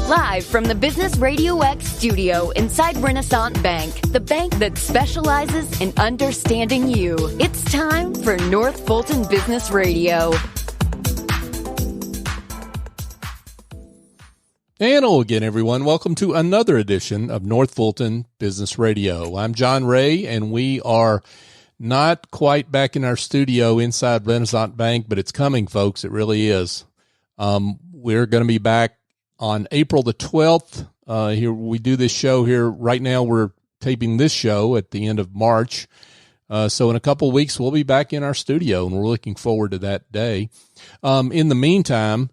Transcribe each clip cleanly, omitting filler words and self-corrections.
Live from the Business RadioX studio inside Renaissance Bank, the bank that specializes in understanding you. It's time for North Fulton Business Radio. And hello again, everyone. Welcome to another edition of North Fulton Business Radio. I'm John Ray, and we are not quite back in our studio inside Renaissance Bank, but it's coming, folks. It really is. We're going to be back on April the 12th. Here we do this show here. Right now we're taping this show at the end of March. So in a couple of weeks, we'll be back in our studio, and we're looking forward to that day. In the meantime,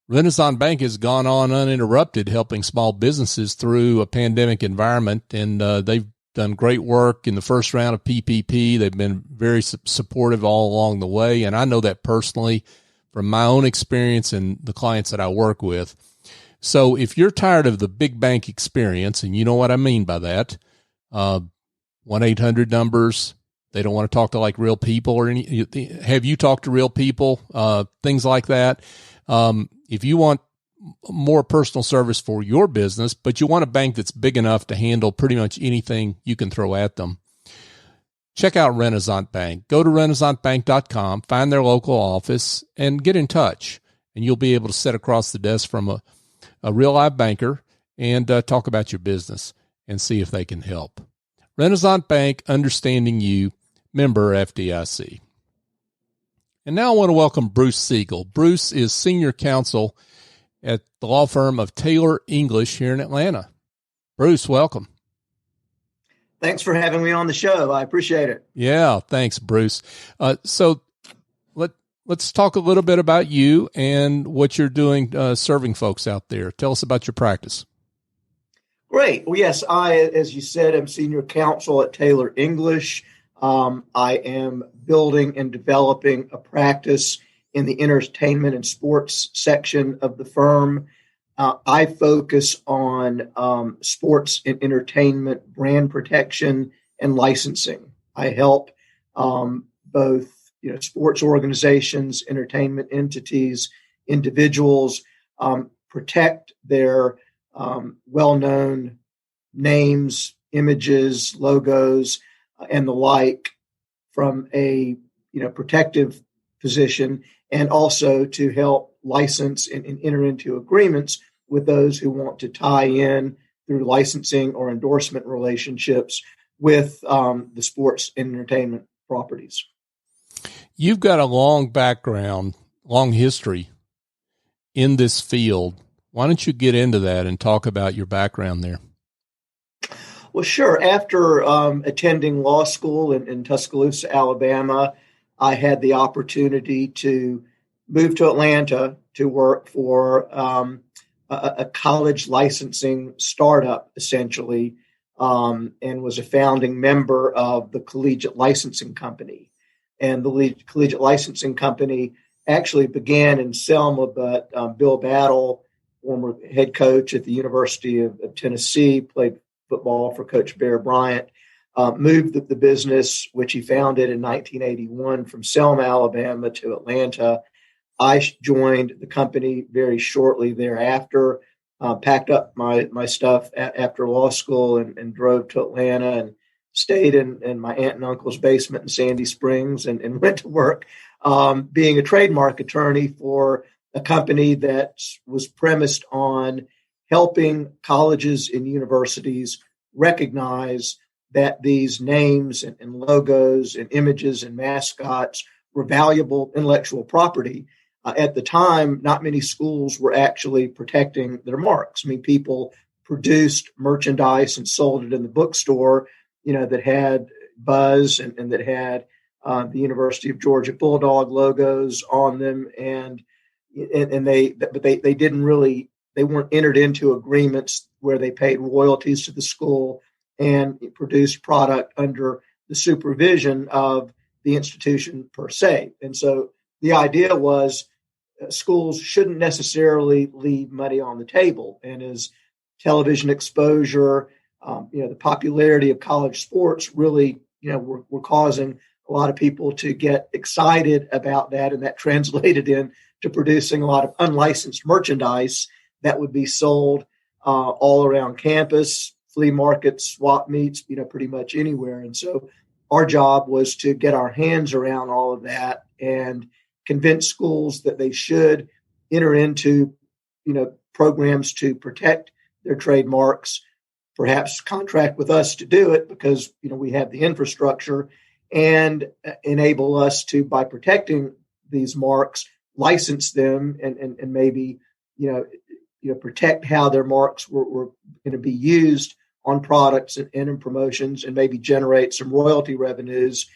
Renaissance Bank has gone on uninterrupted, helping small businesses through a pandemic environment, and they've done great work in the first round of PPP. They've been very supportive all along the way, and I know that personally from my own experience and the clients that I work with. So if you're tired of the big bank experience, and you know what I mean by that, 1-800 numbers, they don't want to talk to like real people or any. Have you talked to real people? Things like that. If you want more personal service for your business, but you want a bank that's big enough to handle pretty much anything you can throw at them, check out Renaissance Bank. Go to renaissancebank.com, find their local office, and get in touch. And you'll be able to sit across the desk from a real live banker and talk about your business and see if they can help. Renaissance Bank, understanding you, member FDIC. And now I want to welcome Bruce Siegal. Bruce is senior counsel at the law firm of Taylor English here in Atlanta. Bruce, welcome. Thanks for having me on the show. I appreciate it. Yeah, thanks, Bruce. So let's talk a little bit about you and what you're doing serving folks out there. Tell us about your practice. Great. Well, yes, I, as you said, am senior counsel at Taylor English. I am building and developing a practice in the entertainment and sports section of the firm. I focus on sports and entertainment brand protection and licensing. I help both sports organizations, entertainment entities, individuals protect their well-known names, images, logos, and the like from a protective position, and also to help license and enter into agreements with those who want to tie in through licensing or endorsement relationships with the sports and entertainment properties. You've got a long background, long history in this field. Why don't you get into that and talk about your background there? Well, sure. After attending law school in Tuscaloosa, Alabama, I had the opportunity to move to Atlanta to work for a college licensing startup, essentially, and was a founding member of the Collegiate licensing company. And the Collegiate licensing company actually began in Selma, but Bill Battle, former head coach at the University of Tennessee, played football for Coach Bear Bryant, moved the business, which he founded in 1981, from Selma, Alabama to Atlanta. I joined the company very shortly thereafter, packed up my stuff after law school and drove to Atlanta and stayed in my aunt and uncle's basement in Sandy Springs and went to work being a trademark attorney for a company that was premised on helping colleges and universities recognize that these names and logos and images and mascots were valuable intellectual property. At the time, not many schools were actually protecting their marks. I mean, people produced merchandise and sold it in the bookstore, that had Buzz and that had the University of Georgia Bulldog logos on them, they weren't entered into agreements where they paid royalties to the school and produced product under the supervision of the institution per se. And so the idea was schools shouldn't necessarily leave money on the table. And as television exposure, the popularity of college sports really, were causing a lot of people to get excited about that. And that translated into producing a lot of unlicensed merchandise that would be sold all around campus, flea markets, swap meets, pretty much anywhere. And so our job was to get our hands around all of that and convince schools that they should enter into, programs to protect their trademarks, perhaps contract with us to do it because, we have the infrastructure, and enable us to, by protecting these marks, license them and maybe, protect how their marks were going to be used on products and in promotions, and maybe generate some royalty revenues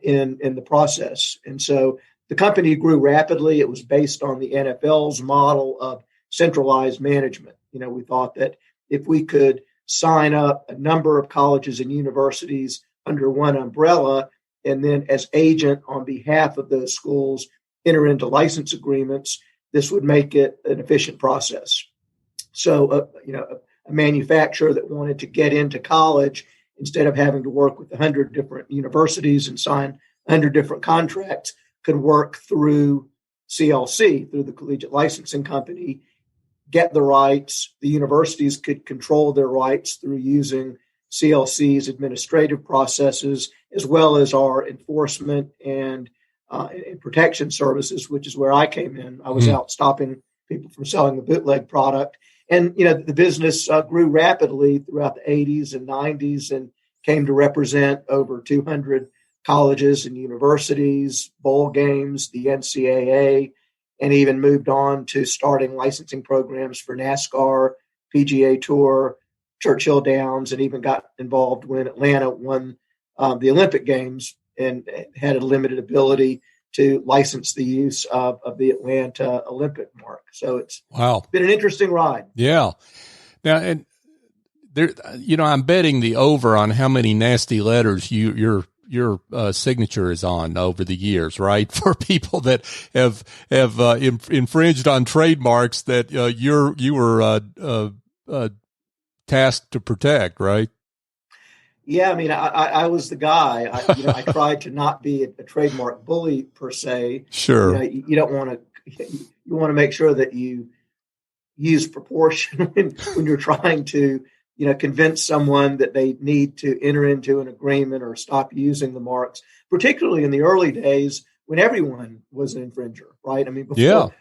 in the process. And so the company grew rapidly. It was based on the NFL's model of centralized management. We thought that if we could sign up a number of colleges and universities under one umbrella, and then as agent on behalf of those schools enter into license agreements, this would make it an efficient process. So, a manufacturer that wanted to get into college, instead of having to work with 100 different universities and sign 100 different contracts, could work through CLC, through the Collegiate Licensing Company, get the rights. The universities could control their rights through using CLC's administrative processes, as well as our enforcement and protection services, which is where I came in. I was out stopping people from selling the bootleg product. And, the business grew rapidly throughout the 80s and 90s and came to represent over 200 colleges and universities, bowl games, the NCAA, and even moved on to starting licensing programs for NASCAR, PGA Tour, Churchill Downs, and even got involved when Atlanta won the Olympic Games and had a limited ability to license the use of the Atlanta Olympic mark. So it's been an interesting ride. Yeah. Now, and there, I'm betting the over on how many nasty letters your signature is on over the years, right? For people that have infringed on trademarks that you were tasked to protect, right? Yeah, I mean, I was the guy. I tried to not be a trademark bully per se. Sure. You don't want to. You want to make sure that you use proportion when you're trying to, convince someone that they need to enter into an agreement or stop using the marks. Particularly in the early days when everyone was an infringer, right? I mean, before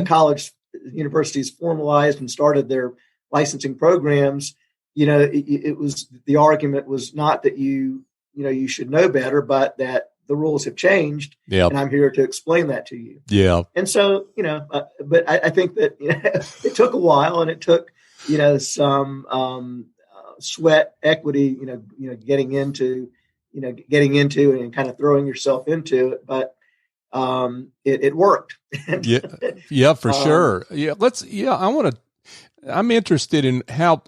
college universities formalized and started their licensing programs. It was, the argument was not that you should know better, but that the rules have changed. Yep. And I'm here to explain that to you. Yeah. And so, but I think that it took a while, and it took, some sweat equity, getting into and kind of throwing yourself into it. But it worked. Yeah, for sure. I'm interested in how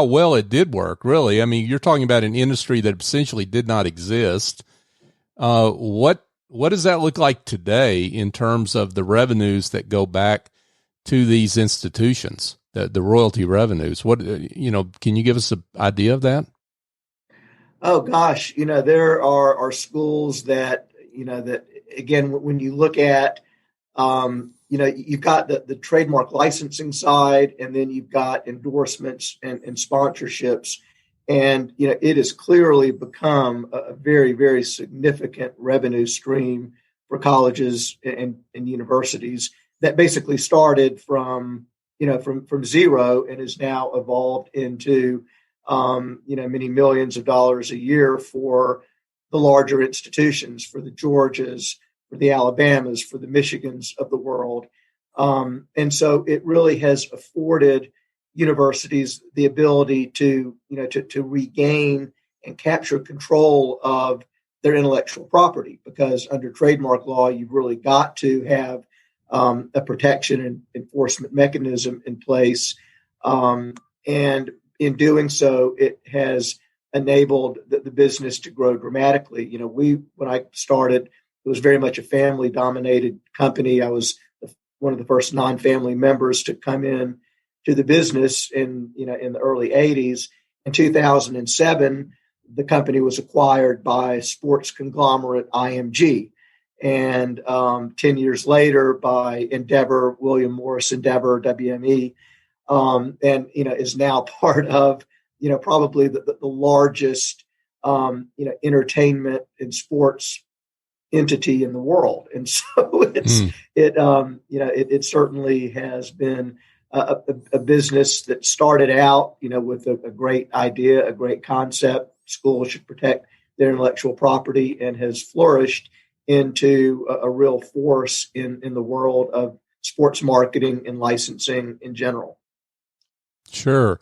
well it did work, really. I mean, you're talking about an industry that essentially did not exist. What does that look like today in terms of the revenues that go back to these institutions, the royalty revenues? What, can you give us an idea of that? Oh gosh, there are schools that, that again, when you look at, you've got the trademark licensing side, and then you've got endorsements and sponsorships. And, it has clearly become a very, very significant revenue stream for colleges and universities that basically started from zero and is now evolved into, many millions of dollars a year for the larger institutions, for the Georgias, for the Alabamas, for the Michigans of the world. And so it really has afforded universities the ability to regain and capture control of their intellectual property, because under trademark law, you've really got to have a protection and enforcement mechanism in place. And in doing so, it has enabled the business to grow dramatically. When I started, it was very much a family-dominated company. I was one of the first non-family members to come in to the business in the early 80s. In 2007, the company was acquired by sports conglomerate IMG, and 10 years later by Endeavor, William Morris Endeavor, WME. and is now part of probably the largest entertainment and sports entity in the world. And so it certainly has been a business that started out with a great idea, a great concept. Schools should protect their intellectual property, and has flourished into a real force in the world of sports marketing and licensing in general. Sure.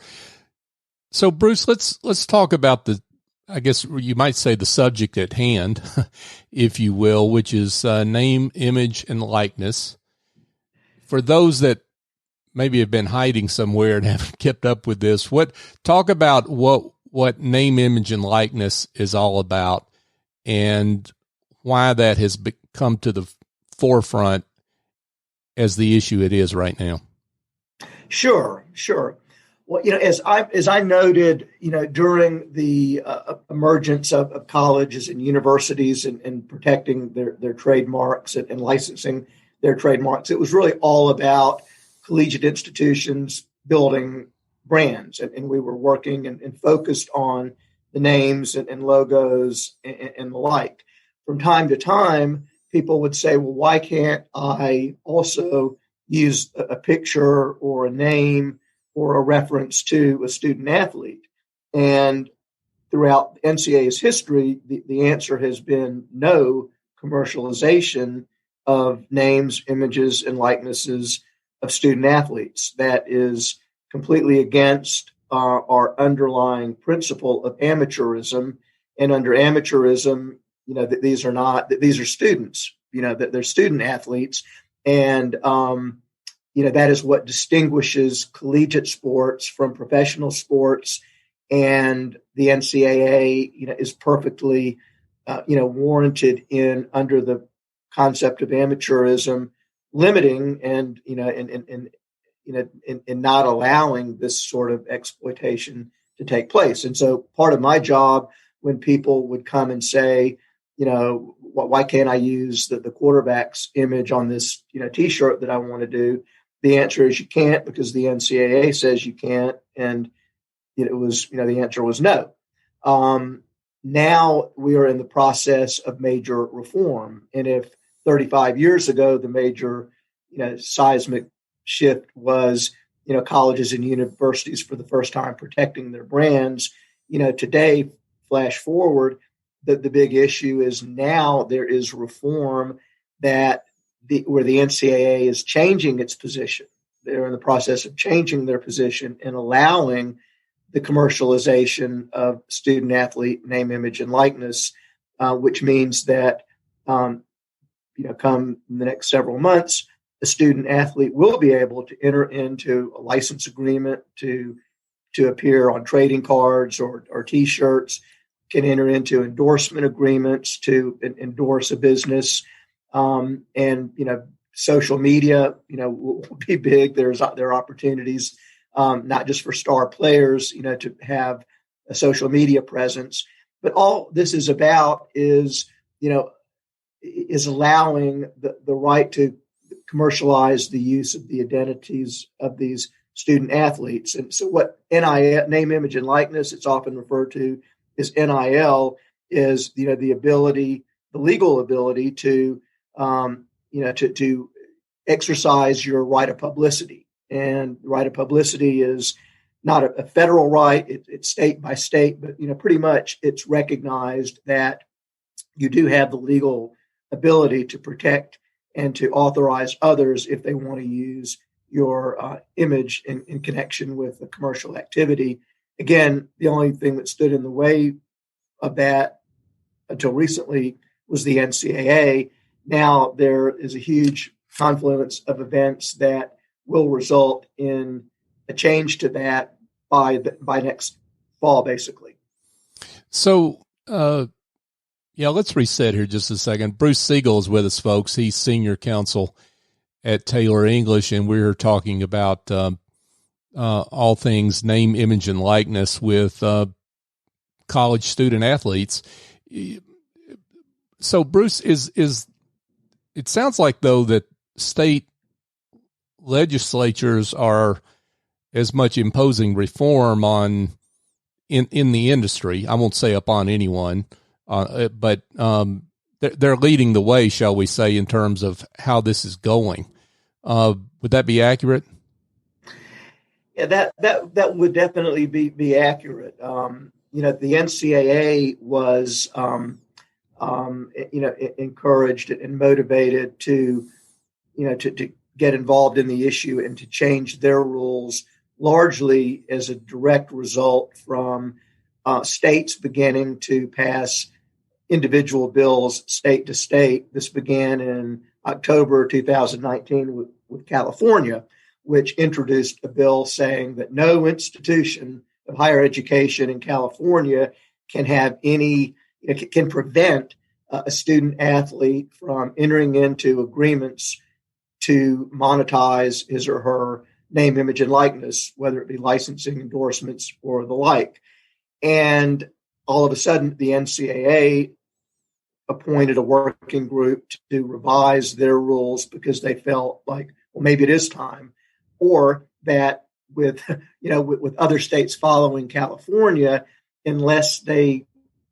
So Bruce, let's talk about I guess you might say the subject at hand, if you will, which is name, image, and likeness. For those that maybe have been hiding somewhere and haven't kept up with this, talk about what name, image, and likeness is all about, and why that has come to the forefront as the issue it is right now. Sure. Well, as I noted, during the emergence of colleges and universities and protecting their trademarks and licensing their trademarks, it was really all about collegiate institutions building brands, and we were working and focused on the names and logos and the like. From time to time, people would say, well, why can't I also use a picture or a name or a reference to a student athlete? And throughout NCAA's history, the answer has been no commercialization of names, images, and likenesses of student athletes. That is completely against our underlying principle of amateurism. And under amateurism, these are students, that they're student athletes. And, that is what distinguishes collegiate sports from professional sports. And the NCAA, is perfectly, warranted under the concept of amateurism, limiting and not allowing this sort of exploitation to take place. And so part of my job, when people would come and say, why can't I use the quarterback's image on this, T-shirt that I want to do? The answer is you can't, because the NCAA says you can't. And the answer was no. Now we are in the process of major reform. And if 35 years ago, the major, seismic shift was, colleges and universities for the first time protecting their brands, today, flash forward, the big issue is now there is reform where the NCAA is changing its position. They're in the process of changing their position and allowing the commercialization of student athlete name, image, and likeness, which means that, come in the next several months, a student athlete will be able to enter into a license agreement to appear on trading cards or T-shirts, can enter into endorsement agreements to endorse a business. And social media, will be big. There are opportunities, not just for star players, to have a social media presence, but all this is about is allowing the right to commercialize the use of the identities of these student athletes. And so what NIL, name, image, and likeness, it's often referred to as NIL, is, the ability, the legal ability to exercise your right of publicity. And the right of publicity is not a federal right. It's state by state, but, pretty much it's recognized that you do have the legal ability to protect and to authorize others if they want to use your image in connection with a commercial activity. Again, the only thing that stood in the way of that until recently was the NCAA. Now there is a huge confluence of events that will result in a change to that by next fall, basically. So, let's reset here just a second. Bruce Siegal is with us, folks. He's senior counsel at Taylor English, and we're talking about all things name, image, and likeness with college student athletes. So, Bruce, it sounds like, though, that state legislatures are as much imposing reform on in the industry. I won't say upon anyone, but they're leading the way, shall we say, in terms of how this is going. Would that be accurate? Yeah, that would definitely be accurate. The NCAA was, encouraged and motivated to get involved in the issue and to change their rules, largely as a direct result from states beginning to pass individual bills state to state. This began in October 2019 with California, which introduced a bill saying that no institution of higher education in California can prevent a student athlete from entering into agreements to monetize his or her name, image, and likeness, whether it be licensing, endorsements, or the like. And all of a sudden, the NCAA appointed a working group to revise their rules because they felt like, well, maybe it is time, or that with other states following California, unless they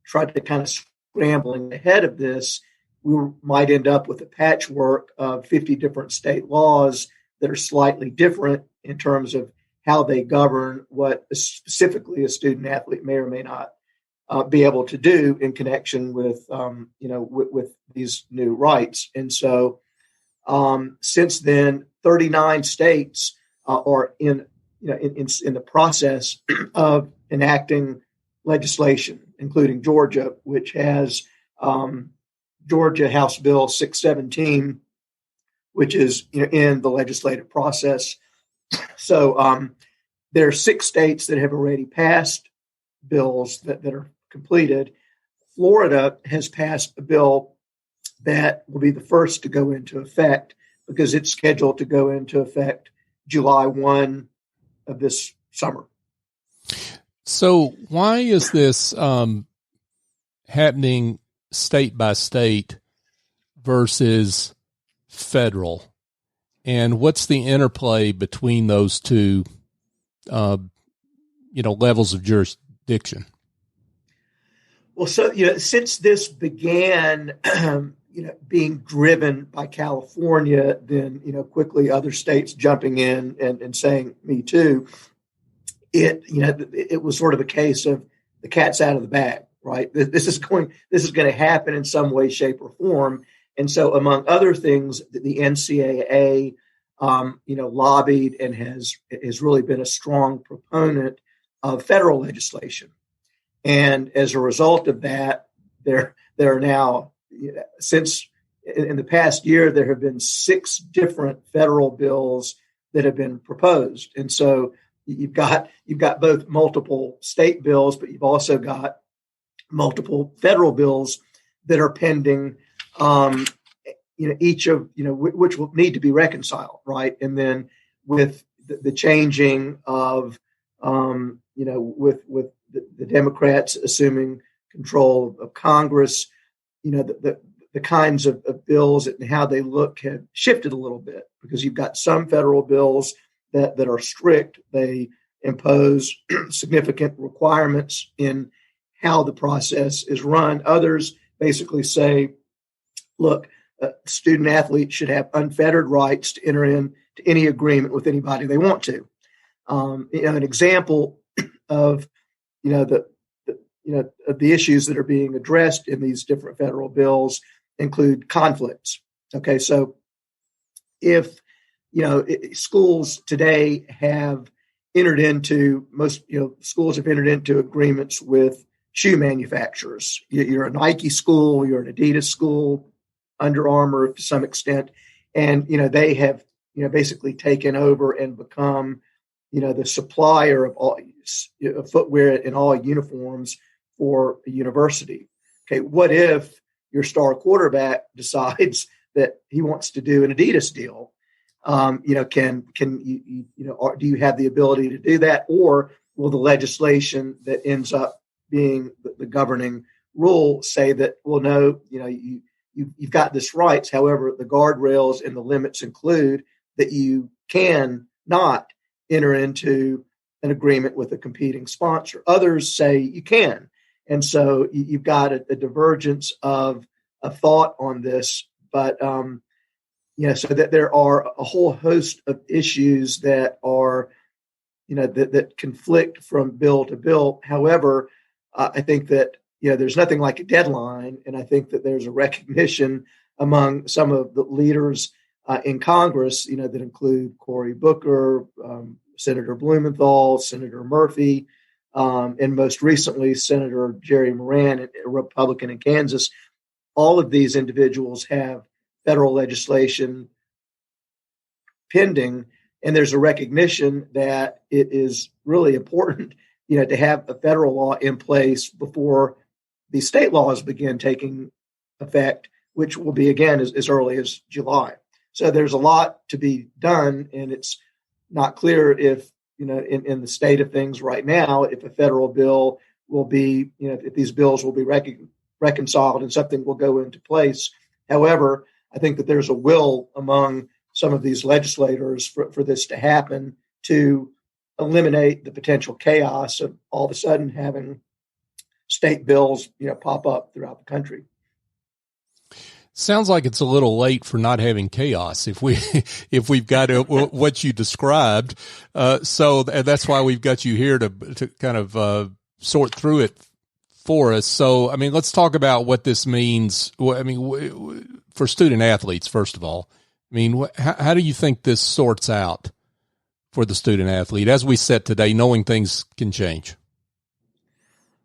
tried to kind of scrambling ahead of this, we might end up with a patchwork of 50 different state laws that are slightly different in terms of how they govern what specifically a student athlete may or may not be able to do in connection with with these new rights. And so since then, 39 states are in the process of enacting legislation, including Georgia, which has Georgia House Bill 617, which is in the legislative process. So there are 6 states that have already passed bills that are completed. Florida has passed a bill that will be the first to go into effect because it's scheduled to go into effect July 1 of this summer. So why is this happening state by state versus federal? And what's the interplay between those two, levels of jurisdiction? Well, so, since this began, being driven by California, then, quickly other states jumping in and saying, me too, it was sort of a case of the cat's out of the bag, right? This is going to happen in some way, shape, or form. And so, among other things, the NCAA, lobbied and has really been a strong proponent of federal legislation. And as a result of that, there are now, since in the past year, there have been 6 different federal bills that have been proposed. And so you've got both multiple state bills, but you've also got multiple federal bills that are pending. Each of which will need to be reconciled, right? And then with the changing of with the Democrats assuming control of Congress, the kinds of bills and how they look have shifted a little bit because you've got some federal bills that are strict. They impose significant requirements in how the process is run. Others basically say, look, student athletes should have unfettered rights to enter into any agreement with anybody they want to. An example of the issues that are being addressed in these different federal bills include conflicts. Okay, so if schools today have entered into schools have entered into agreements with shoe manufacturers. You're a Nike school, you're an Adidas school, Under Armour to some extent, and they have basically taken over and become the supplier of all footwear and all uniforms for a university. Okay, what if your star quarterback decides that he wants to do an Adidas deal? Do you have the ability to do that, or will the legislation that ends up being the governing rule say that, well, no, you've got this rights. However, the guardrails and the limits include that you can not enter into an agreement with a competing sponsor. Others say you can. And so you've got a divergence of thought on this. But, so that there are a whole host of issues that are, that conflict from bill to bill. However, I think that, there's nothing like a deadline. And I think that there's a recognition among some of the leaders in Congress, that include Cory Booker, Senator Blumenthal, Senator Murphy, and most recently, Senator Jerry Moran, a Republican in Kansas. All of these individuals have federal legislation pending, and there's a recognition that it is really important, to have a federal law in place before the state laws begin taking effect, which will be, again, as early as July. So there's a lot to be done, and it's not clear if, in the state of things right now, if a federal bill will be, if these bills will be reconciled and something will go into place. However, I think that there's a will among some of these legislators for this to happen, to eliminate the potential chaos of all of a sudden having state bills, pop up throughout the country. Sounds like it's a little late for not having chaos if we've got what you described. So that's why we've got you here to kind of sort through it for us. So, I mean, let's talk about what this means. I mean, for student athletes, first of all, I mean, how do you think this sorts out for the student athlete as we sit today, knowing things can change?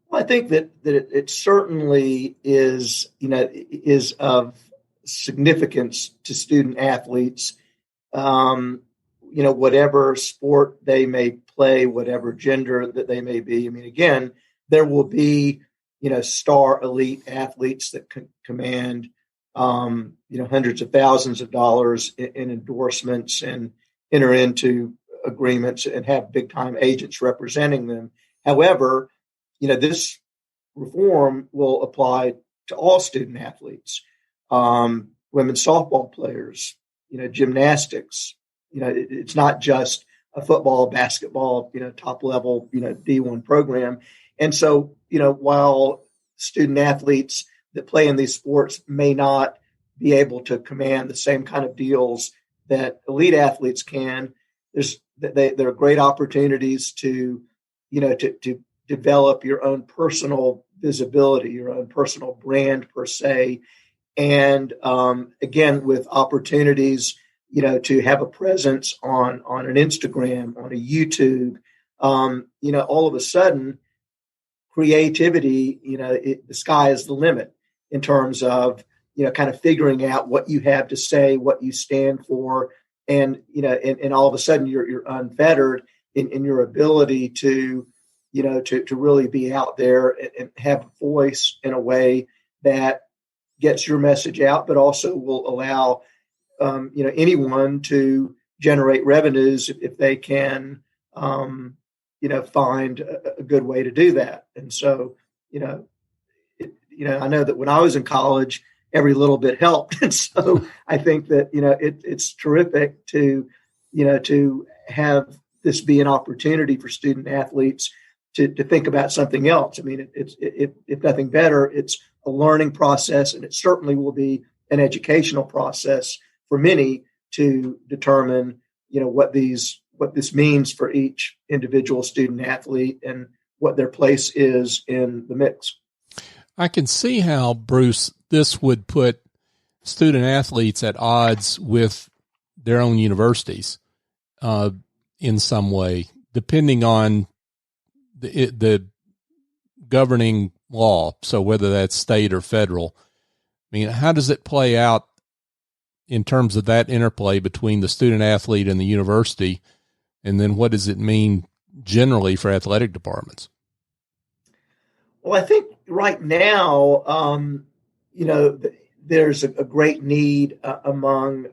Well, I think that it certainly is, is of significance to student athletes, whatever sport they may play, whatever gender that they may be. I mean, again, there will be, star elite athletes that can command, hundreds of thousands of dollars in endorsements and enter into agreements and have big time agents representing them. However, this reform will apply to all student athletes, women's softball players, gymnastics. It's not just a football, basketball, top level, D1 program. And so, while student athletes that play in these sports may not be able to command the same kind of deals that elite athletes can, there are great opportunities to develop your own personal visibility, your own personal brand per se. And again, with opportunities, to have a presence on an Instagram, on a YouTube, all of a sudden, creativity, the sky is the limit in terms of, kind of figuring out what you have to say, what you stand for. And, and all of a sudden you're unfettered in your ability to really be out there and have a voice in a way that gets your message out, but also will allow, anyone to generate revenues if they can, find a good way to do that. And so, I know that when I was in college, every little bit helped. And so I think that, it's terrific to have this be an opportunity for student athletes to think about something else. I mean, it's if nothing better, it's a learning process, and it certainly will be an educational process for many to determine, what this means for each individual student athlete and what their place is in the mix. I can see how, Bruce, this would put student athletes at odds with their own universities in some way, depending on the governing law. So whether that's state or federal, I mean, how does it play out in terms of that interplay between the student athlete and the university? And then what does it mean generally for athletic departments? Well, I think right now, there's a great need among,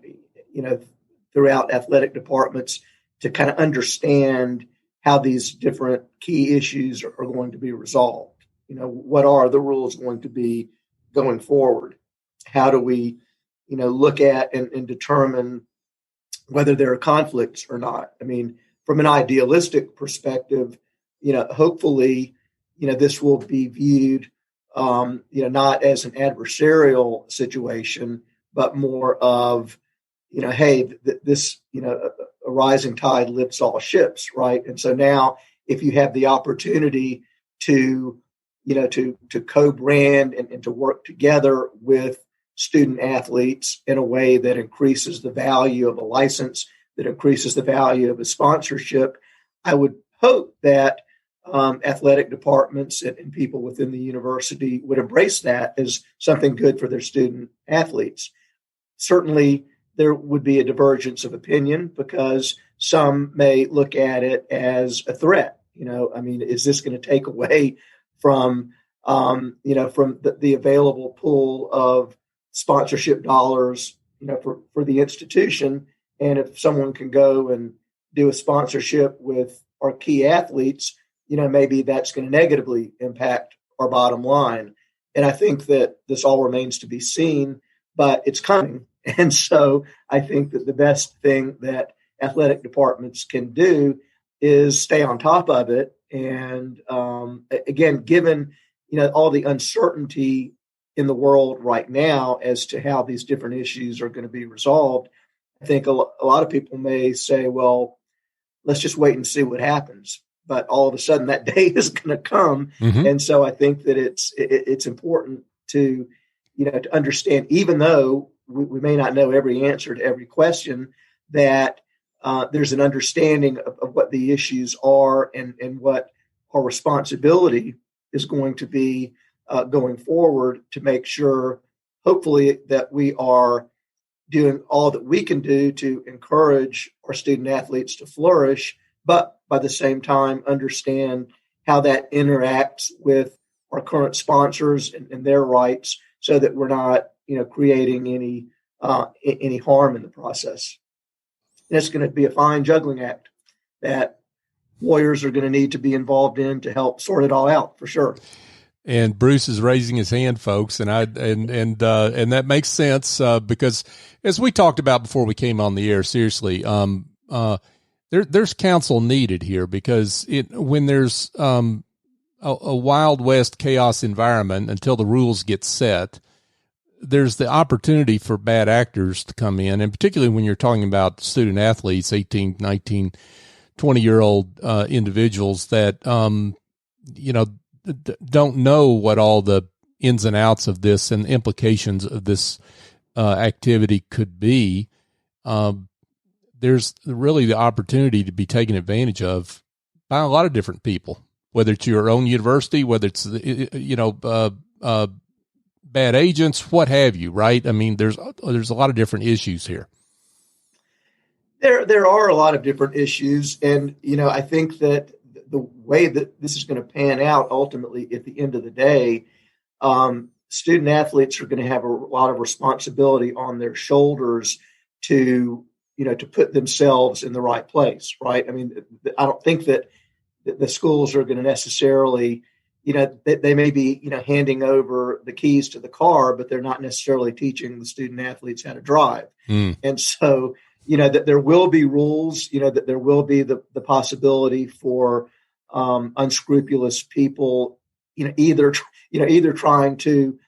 throughout athletic departments to kind of understand how these different key issues are going to be resolved. What are the rules going to be going forward? How do we, look at and determine whether there are conflicts or not? I mean, from an idealistic perspective, hopefully, this will be viewed, not as an adversarial situation, but more of, hey, this, a rising tide lifts all ships, right? And so now, if you have the opportunity to co-brand and to work together with student athletes in a way that increases the value of a license, that increases the value of a sponsorship, I would hope that athletic departments and people within the university would embrace that as something good for their student athletes. Certainly, there would be a divergence of opinion because some may look at it as a threat. Is this going to take away from the available pool of sponsorship dollars, for the institution? And if someone can go and do a sponsorship with our key athletes, maybe that's going to negatively impact our bottom line. And I think that this all remains to be seen, but it's coming. And so I think that the best thing that athletic departments can do is stay on top of it. And again, given all the uncertainty in the world right now as to how these different issues are going to be resolved, I think a lot of people may say, well, let's just wait and see what happens. But all of a sudden that day is going to come. Mm-hmm. And so I think that it's important to understand, even though we may not know every answer to every question, that there's an understanding of what the issues are and what our responsibility is going to be going forward to make sure, hopefully, that we are doing all that we can do to encourage our student athletes to flourish, but by the same time understand how that interacts with our current sponsors and their rights, so that we're not creating any harm in the process. And it's going to be a fine juggling act that lawyers are going to need to be involved in to help sort it all out, for sure. And Bruce is raising his hand, folks, and that makes sense because, as we talked about before we came on the air, seriously, there's counsel needed here, because when there's a Wild West chaos environment until the rules get set, there's the opportunity for bad actors to come in, and particularly when you're talking about student athletes, 18, 19, 20-year-old individuals that don't know what all the ins and outs of this and implications of this activity could be. There's really the opportunity to be taken advantage of by a lot of different people, whether it's your own university, whether it's bad agents, what have you, right? I mean, there's a lot of different issues here. There are a lot of different issues, and I think that the way that this is going to pan out ultimately, at the end of the day, student athletes are going to have a lot of responsibility on their shoulders to put themselves in the right place, right? I mean, I don't think that the schools are going to necessarily, they may be, handing over the keys to the car, but they're not necessarily teaching the student athletes how to drive. And so, that there will be rules, that there will be the possibility for unscrupulous people, either trying to,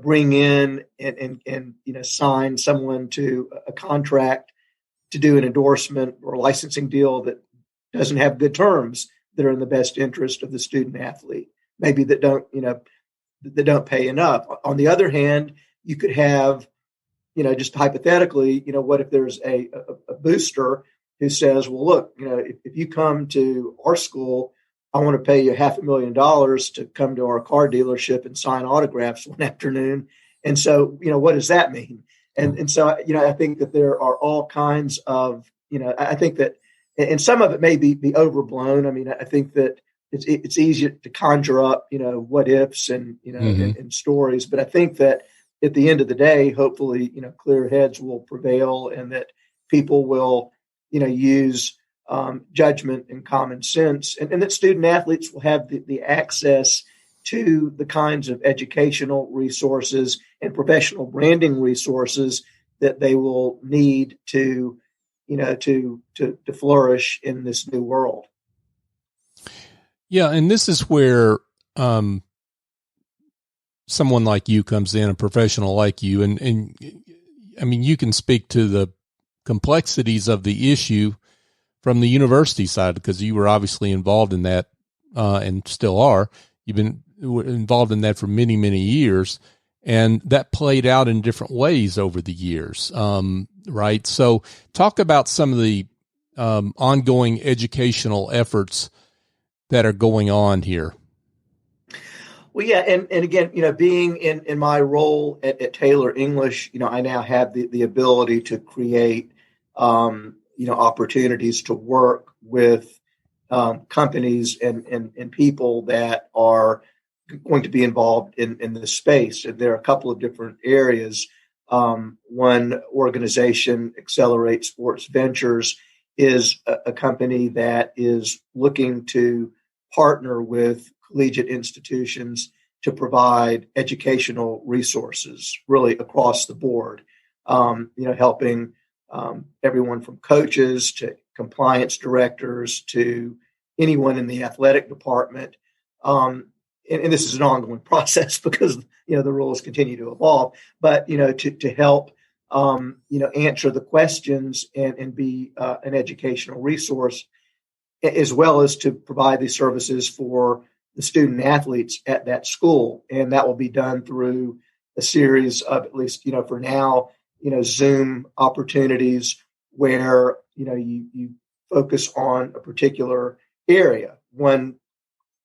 bring in and sign someone to a contract to do an endorsement or a licensing deal that doesn't have good terms that are in the best interest of the student athlete, maybe that don't pay enough. On the other hand, you could have, just hypothetically, what if there's a booster who says, well, look, if you come to our school, I want to pay you $500,000 to come to our car dealership and sign autographs one afternoon. And so, what does that mean? And so, I think that there are all kinds of, I think that, and some of it may be overblown. I mean, I think that it's easy to conjure up, what ifs and, and stories. But I think that at the end of the day, hopefully, clear heads will prevail, and that people will, use judgment and common sense, and that student athletes will have the access to the kinds of educational resources and professional branding resources that they will need to, to flourish in this new world. Yeah, and this is where someone like you comes in, a professional like you, and I mean, you can speak to the complexities of the issue from the university side, because you were obviously involved in that and still are. You've been involved in that for many, many years, and that played out in different ways over the years, right? So talk about some of the ongoing educational efforts that are going on here. Well, yeah, and again, being in my role at Taylor English, I now have the ability to create, opportunities to work with companies and people that are going to be involved in this space. And there are a couple of different areas. One organization, Accelerate Sports Ventures, is a company that is looking to partner with collegiate institutions to provide educational resources really across the board, helping everyone from coaches to compliance directors to anyone in the athletic department. And this is an ongoing process because, the rules continue to evolve, but, to help, answer the questions and be an educational resource, as well as to provide these services for the student athletes at that school. And that will be done through a series of, at least, for now, Zoom opportunities where, you focus on a particular area. One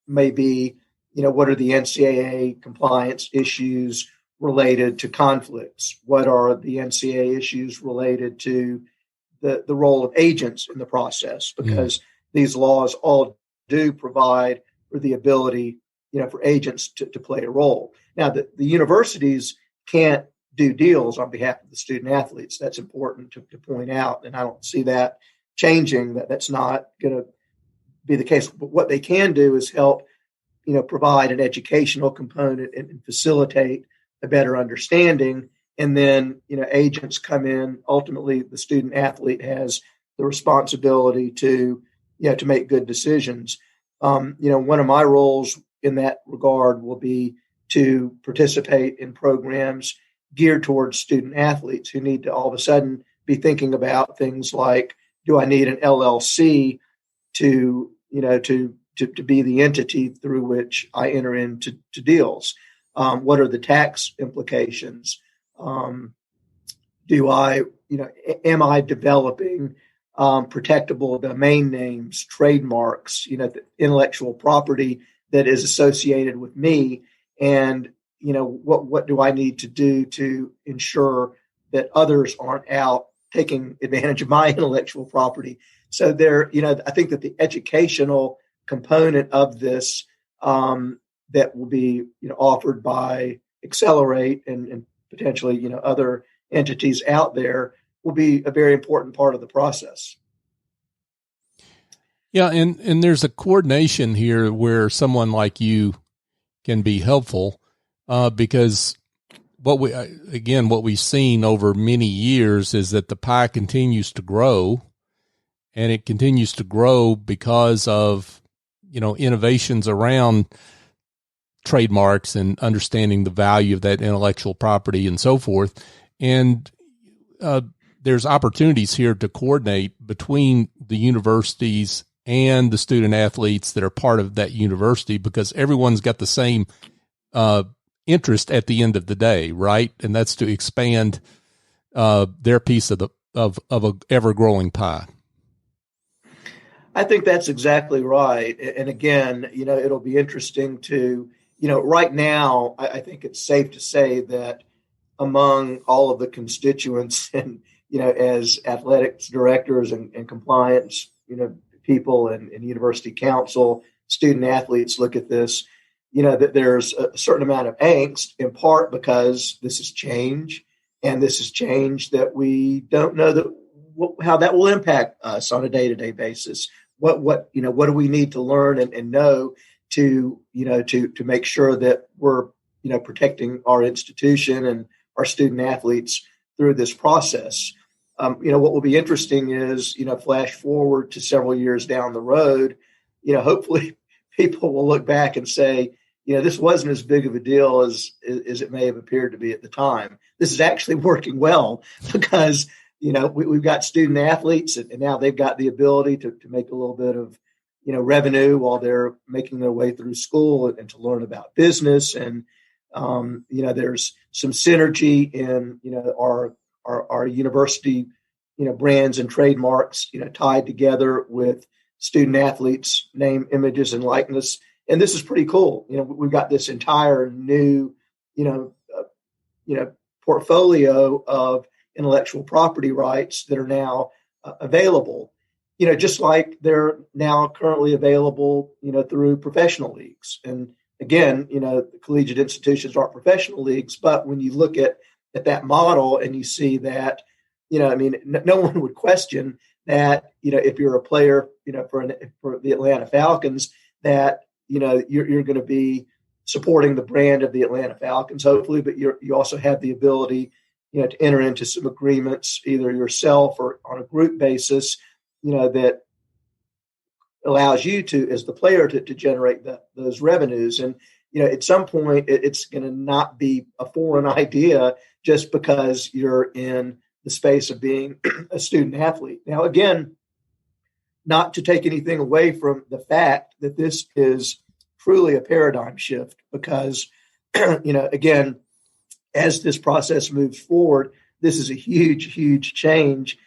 may be, what are the NCAA compliance issues related to conflicts? What are the NCAA issues related to the role of agents in the process? Because these laws all do provide for the ability, for agents to play a role. Now, the universities can't do deals on behalf of the student athletes. That's important to point out, and I don't see that changing. That's not going to be the case. But what they can do is help, provide an educational component and facilitate a better understanding. And then, agents come in. Ultimately, the student athlete has the responsibility to make good decisions. One of my roles in that regard will be to participate in programs geared towards student athletes who need to all of a sudden be thinking about things like, do I need an LLC to be the entity through which I enter into deals? What are the tax implications? Am I developing protectable domain names, trademarks, the intellectual property that is associated with me? And, what do I need to do to ensure that others aren't out taking advantage of my intellectual property? So I think that the educational component of this that will be, offered by Accelerate and potentially, other entities out there will be a very important part of the process. Yeah, and there's a coordination here where someone like you can be helpful because what we've seen over many years is that the pie continues to grow, and it continues to grow because of innovations around trademarks and understanding the value of that intellectual property and so forth. And there's opportunities here to coordinate between the universities and the student athletes that are part of that university, because everyone's got the same interest at the end of the day, right? And that's to expand their piece of a ever growing pie. I think that's exactly right. And again, it'll be interesting to, right now, I think it's safe to say that among all of the constituents and, as athletics directors and compliance, people and university council, student athletes look at this, that there's a certain amount of angst, in part because this is change, and this is change that we don't know how that will impact us on a day-to-day basis. What do we need to learn and know to make sure that we're, protecting our institution and our student athletes through this process. what will be interesting is, flash forward to several years down the road, hopefully people will look back and say, this wasn't as big of a deal as it may have appeared to be at the time. This is actually working well because, we've got student athletes and now they've got the ability to make a little bit of, revenue while they're making their way through school and to learn about business. And, there's some synergy in, our university, brands and trademarks, tied together with student athletes' name, images, and likeness. And this is pretty cool. We've got this entire new, portfolio of intellectual property rights that are now available. Just like they're now currently available, through professional leagues. And again, the collegiate institutions aren't professional leagues, but when you look at that model and you see that, no one would question that, if you're a player, for the Atlanta Falcons, that, you're going to be supporting the brand of the Atlanta Falcons, hopefully, but you also have the ability, to enter into some agreements, either yourself or on a group basis, that allows you to, as the player, to generate those revenues. And, at some point, it's going to not be a foreign idea just because you're in the space of being a student athlete. Now, again, not to take anything away from the fact that this is truly a paradigm shift because, again, as this process moves forward, this is a huge, huge change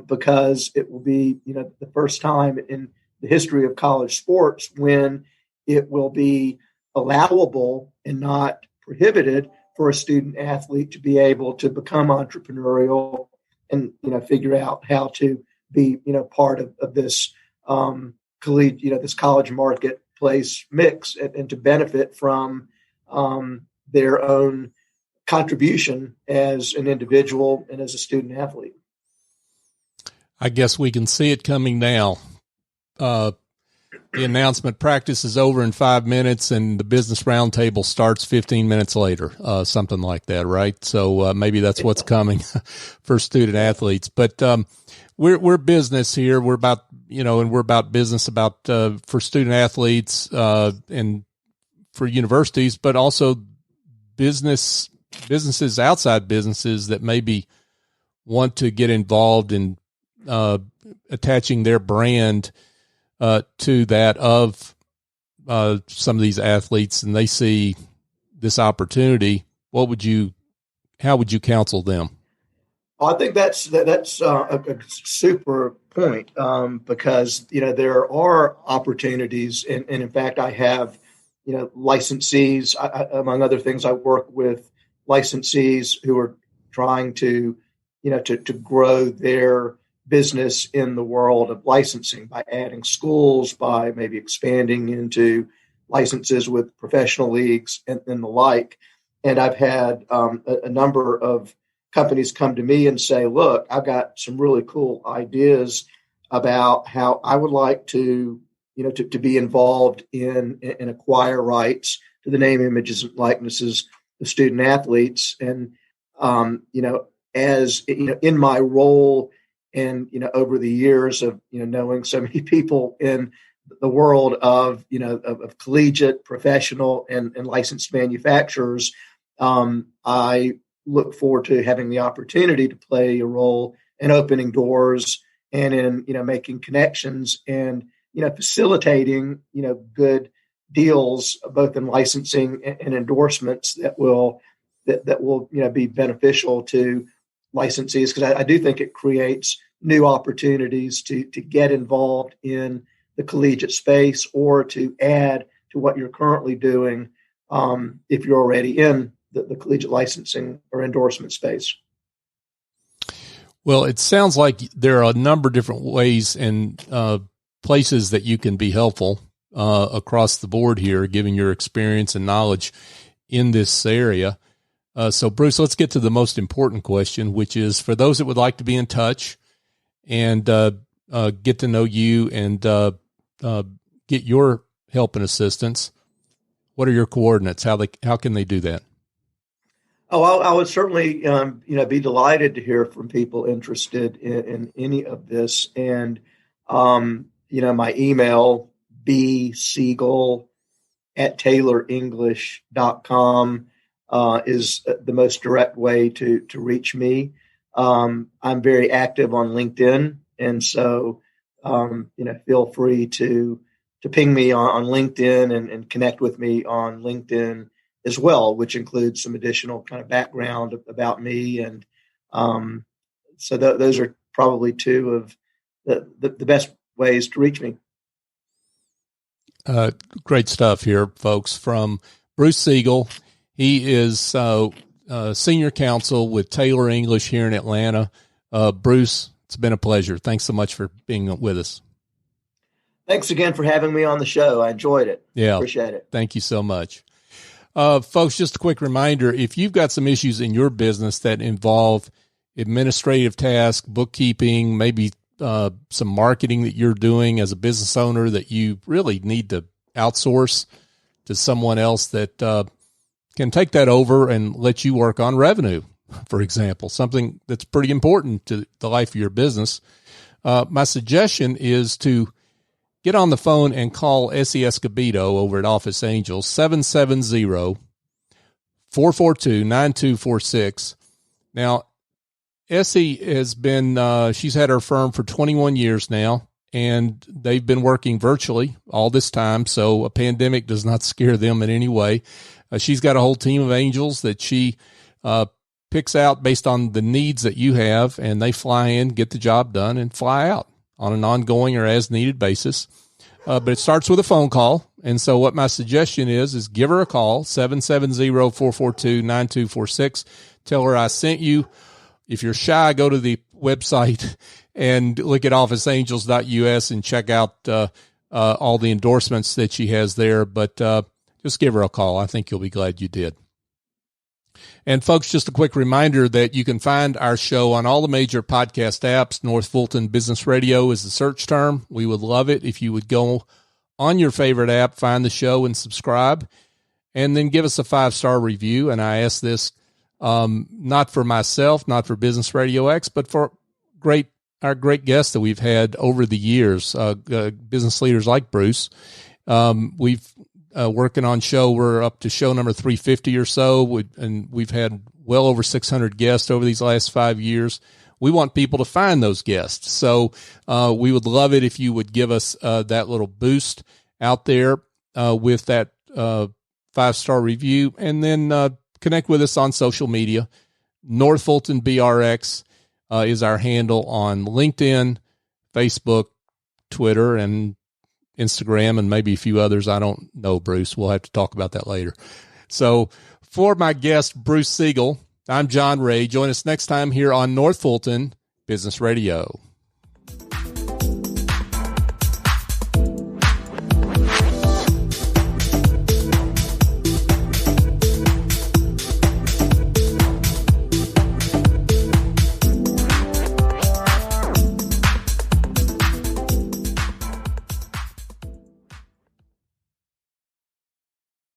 because it will be, the first time in the history of college sports when it will be allowable and not prohibited for a student athlete to be able to become entrepreneurial and, figure out how to be, part of this this college marketplace mix and to benefit from their own contribution as an individual and as a student athlete. I guess we can see it coming now. The announcement practice is over in 5 minutes and the business roundtable starts 15 minutes later, something like that, right? So maybe that's what's coming for student athletes. But we're business here. We're about, and we're about business for student athletes and for universities, but also businesses outside businesses that maybe want to get involved in attaching their brand to that of some of these athletes, and they see this opportunity. How would you counsel them? I think that's a super point because there are opportunities, and in fact, I have licensees. Among other things, I work with licensees who are trying to grow their business in the world of licensing by adding schools, by maybe expanding into licenses with professional leagues and the like. And I've had a number of companies come to me and say, look, I've got some really cool ideas about how I would like to be involved in and acquire rights to the name, images, and likenesses of student athletes. And, as in my role and, over the years of, knowing so many people in the world of, of collegiate, professional, and licensed manufacturers, I look forward to having the opportunity to play a role in opening doors and in, making connections and, facilitating, good deals, both in licensing and endorsements that will be beneficial to licensees, because I do think it creates new opportunities to get involved in the collegiate space or to add to what you're currently doing if you're already in the collegiate licensing or endorsement space. Well, it sounds like there are a number of different ways and places that you can be helpful across the board here, given your experience and knowledge in this area. So, Bruce, let's get to the most important question, which is for those that would like to be in touch and get to know you and get your help and assistance. What are your coordinates? How can they do that? Oh, I would certainly, be delighted to hear from people interested in any of this. And, my email, bsiegal@taylorenglish.com, is the most direct way to reach me. I'm very active on LinkedIn. And so, feel free to ping me on LinkedIn and connect with me on LinkedIn as well, which includes some additional kind of background about me. And so those are probably two of the best ways to reach me. Great stuff here, folks, from Bruce Siegal. He is senior counsel with Taylor English here in Atlanta. Bruce, it's been a pleasure. Thanks so much for being with us. Thanks again for having me on the show. I enjoyed it. Yeah. Appreciate it. Thank you so much. Folks, just a quick reminder, if you've got some issues in your business that involve administrative tasks, bookkeeping, maybe some marketing that you're doing as a business owner that you really need to outsource to someone else that can take that over and let you work on revenue, for example, something that's pretty important to the life of your business, my suggestion is to get on the phone and call Essie Escobedo over at Office Angels, 770-442-9246. Now, Essie has been, she's had her firm for 21 years now, and they've been working virtually all this time, so a pandemic does not scare them in any way. She's got a whole team of angels that she picks out based on the needs that you have, and they fly in, get the job done, and fly out on an ongoing or as-needed basis. But it starts with a phone call, and so what my suggestion is give her a call, 770-442-9246. Tell her I sent you. If you're shy, go to the website and look at officeangels.us and check out all the endorsements that she has there. But just give her a call. I think you'll be glad you did. And folks, just a quick reminder that you can find our show on all the major podcast apps. North Fulton Business Radio is the search term. We would love it if you would go on your favorite app, find the show and subscribe, and then give us a 5-star review. And I ask this not for myself, not for Business RadioX, but for our great guests that we've had over the years, business leaders like Bruce. We've working on we're up to show number 350 or so, and we've had well over 600 guests over these last 5 years. We want people to find those guests. So we would love it if you would give us that little boost out there with that 5-star review, and then connect with us on social media. North Fulton BRX is our handle on LinkedIn, Facebook, Twitter, and Instagram, and maybe a few others. I don't know, Bruce. We'll have to talk about that later. So for my guest, Bruce Siegal, I'm John Ray. Join us next time here on North Fulton Business Radio.